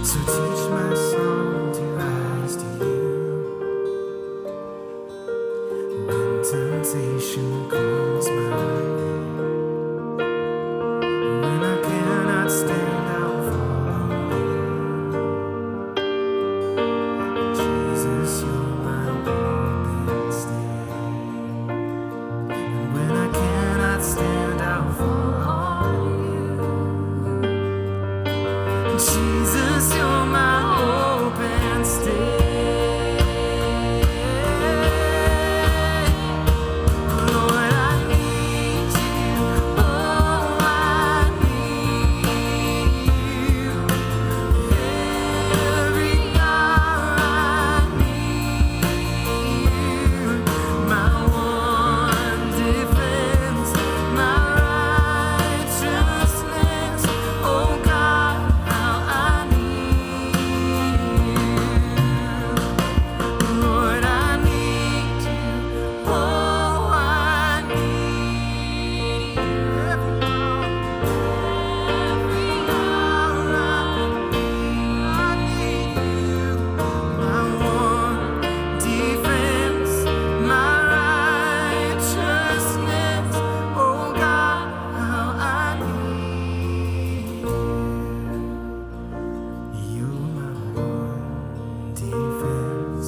So teach my soul to rise to you when temptation calls my way. When I cannot stand, I'll follow you. Jesus, you're my hope and stay. And when I cannot stand, I'll follow you. Jesus, you're my hope and stay. Lord, I need you. Oh, I need you. Every hour I need you. My one defense, my righteousness. Oh God, how I need you. Lord, I need you. Oh, I need you. Every hour I need you. My one defense, my righteousness. Oh God, how I need you. You're my one defense,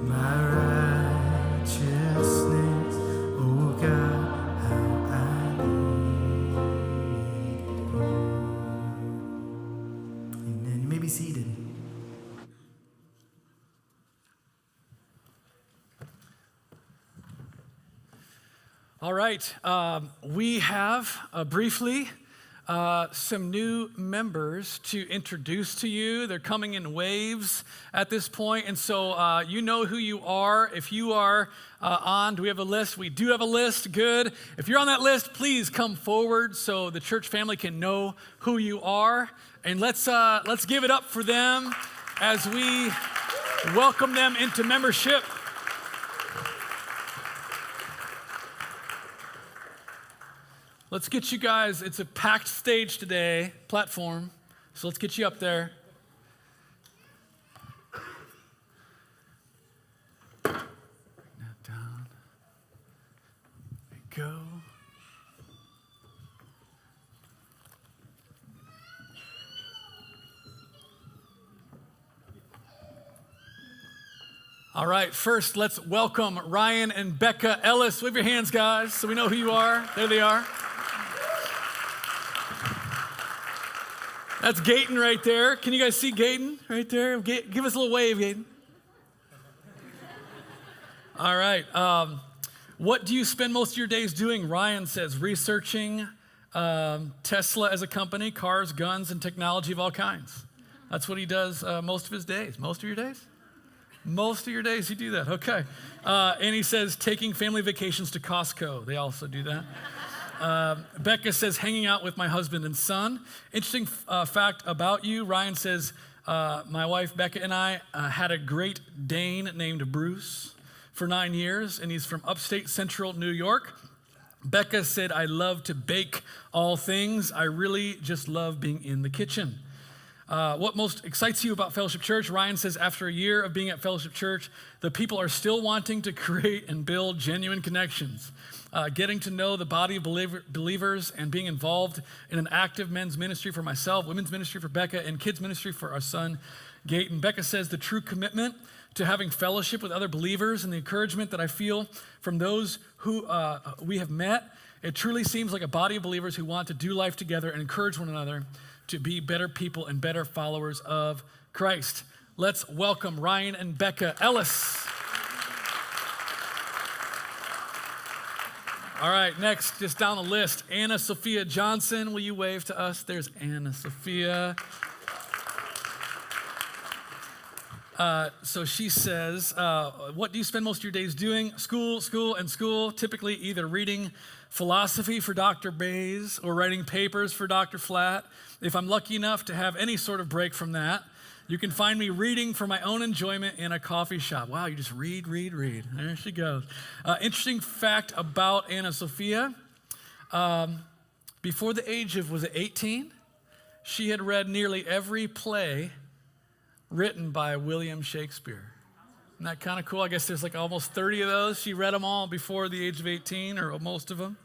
my righteousness. Oh God, how I need you. Amen. You may be seated. All right, we have briefly some new members to introduce to you. They're coming in waves at this point, and so you know who you are. If you are on, do we have a list? We do have a list, good. If you're on that list, please come forward so the church family can know who you are. And let's give it up for them as we welcome them into membership. Let's get you guys, it's a packed stage today, platform, so let's get you up there. Bring that down. There we go. All right, first let's welcome Ryan and Becca Ellis. Wave your hands, guys, so we know who you are. There they are. That's Gayton right there. Can you guys see Gayton right there? Give us a little wave, Gayton. All right. What do you spend most of your days doing? Ryan says researching Tesla as a company, cars, guns, and technology of all kinds. That's what he does most of his days. Most of your days? Most of your days you do that. Okay. And he says taking family vacations to Costco. They also do that. Becca says, hanging out with my husband and son. Interesting fact about you. Ryan says, my wife Becca and I had a Great Dane named Bruce for 9 years, and he's from upstate central New York. Becca said, I love to bake all things. I really just love being in the kitchen. What most excites you about Fellowship Church? Ryan says, after a year of being at Fellowship Church, the people are still wanting to create and build genuine connections. Getting to know the body of believers and being involved in an active men's ministry for myself, women's ministry for Becca, and kids ministry for our son, Gayton. Becca says the true commitment to having fellowship with other believers and the encouragement that I feel from those who we have met, it truly seems like a body of believers who want to do life together and encourage one another to be better people and better followers of Christ. Let's welcome Ryan and Becca Ellis. All right, next, just down the list, Anna Sophia Johnson. Will you wave to us? There's Anna Sophia. So she says, what do you spend most of your days doing? School, typically either reading philosophy for Dr. Bays or writing papers for Dr. Flatt. If I'm lucky enough to have any sort of break from that, you can find me reading for my own enjoyment in a coffee shop. Wow, you just read. There she goes. Interesting fact about Anna Sophia. Before the age of, was it 18? She had read nearly every play written by William Shakespeare. Isn't that kind of cool? I guess there's like almost 30 of those. She read them all before the age of 18, or most of them.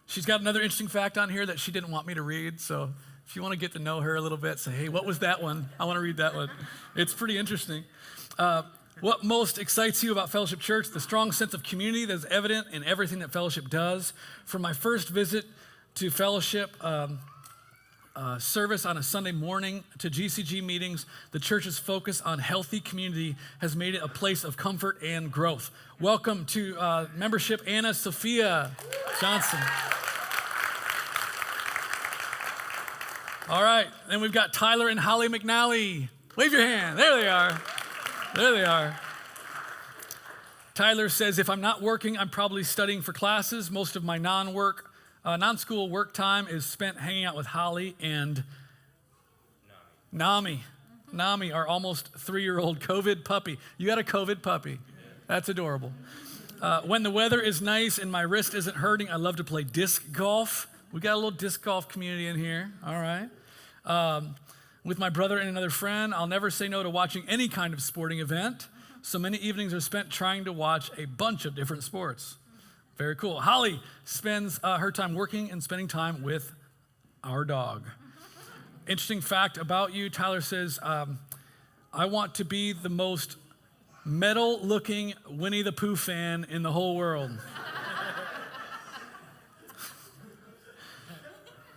She's got another interesting fact on here that she didn't want me to read, so if you want to get to know her a little bit, say, hey, what was that one? I want to read that one. It's pretty interesting. What most excites you about Fellowship Church? The strong sense of community that is evident in everything that Fellowship does. From my first visit to Fellowship service on a Sunday morning to GCG meetings, the church's focus on healthy community has made it a place of comfort and growth. Welcome to membership, Anna Sophia Johnson. All right, then we've got Tyler and Holly McNally. Wave your hand. There they are. There they are. Tyler says, if I'm not working, I'm probably studying for classes. Most of my non-school work time is spent hanging out with Holly and Nami. Nami, our almost 3-year-old COVID puppy. You got a COVID puppy. That's adorable. When the weather is nice and my wrist isn't hurting, I love to play disc golf. We got a little disc golf community in here. All right. With my brother and another friend, I'll never say no to watching any kind of sporting event. So many evenings are spent trying to watch a bunch of different sports. Very cool. Holly spends her time working and spending time with our dog. Interesting fact about you, Tyler says, I want to be the most metal-looking Winnie the Pooh fan in the whole world.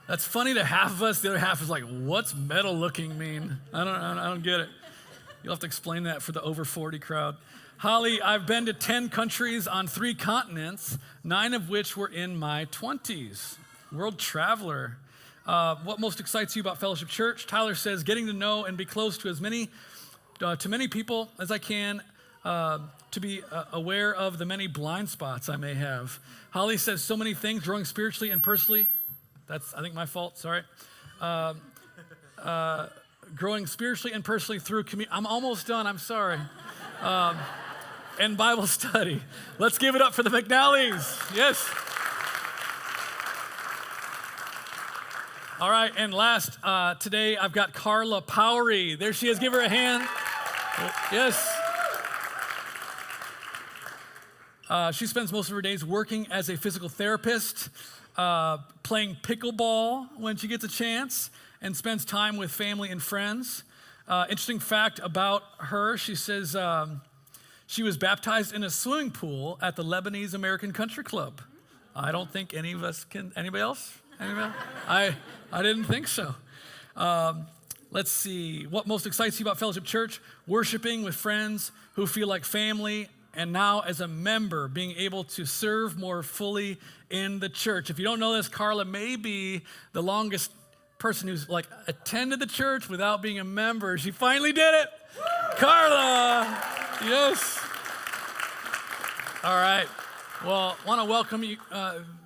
That's funny to half of us. The other half is like, what's metal-looking mean? I don't get it. You'll have to explain that for the over 40 crowd. Holly, I've been to 10 countries on 3 continents, 9 of which were in my 20s. World traveler. What most excites you about Fellowship Church? Tyler says, getting to know and be close to as many people as I can, to be aware of the many blind spots I may have. Holly says, so many things, growing spiritually and personally. That's, I think, my fault, sorry. Growing spiritually and personally through community. I'm almost done, I'm sorry. And Bible study. Let's give it up for the McNallys. Yes. All right, and last, today I've got Carla Powery. There she is, give her a hand. Yes. She spends most of her days working as a physical therapist, playing pickleball when she gets a chance, and spends time with family and friends. Interesting fact about her, she says she was baptized in a swimming pool at the Lebanese American Country Club. I don't think any of us can, anybody else? Anybody? I didn't think so. Let's see, what most excites you about Fellowship Church? Worshiping with friends who feel like family, and now as a member, being able to serve more fully in the church. If you don't know this, Carla may be the longest person who's like attended the church without being a member. She finally did it. Carla, yes. All right. Well, I want to welcome you,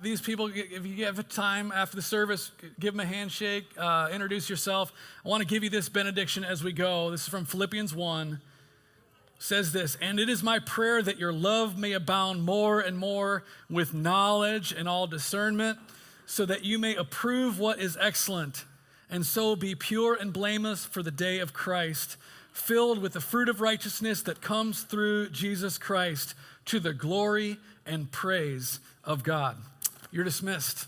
these people. If you have time after the service, give them a handshake, introduce yourself. I want to give you this benediction as we go. This is from Philippians 1. Says this, and it is my prayer that your love may abound more and more with knowledge and all discernment, so that you may approve what is excellent, and so be pure and blameless for the day of Christ, filled with the fruit of righteousness that comes through Jesus Christ, to the glory and praise of God. You're dismissed.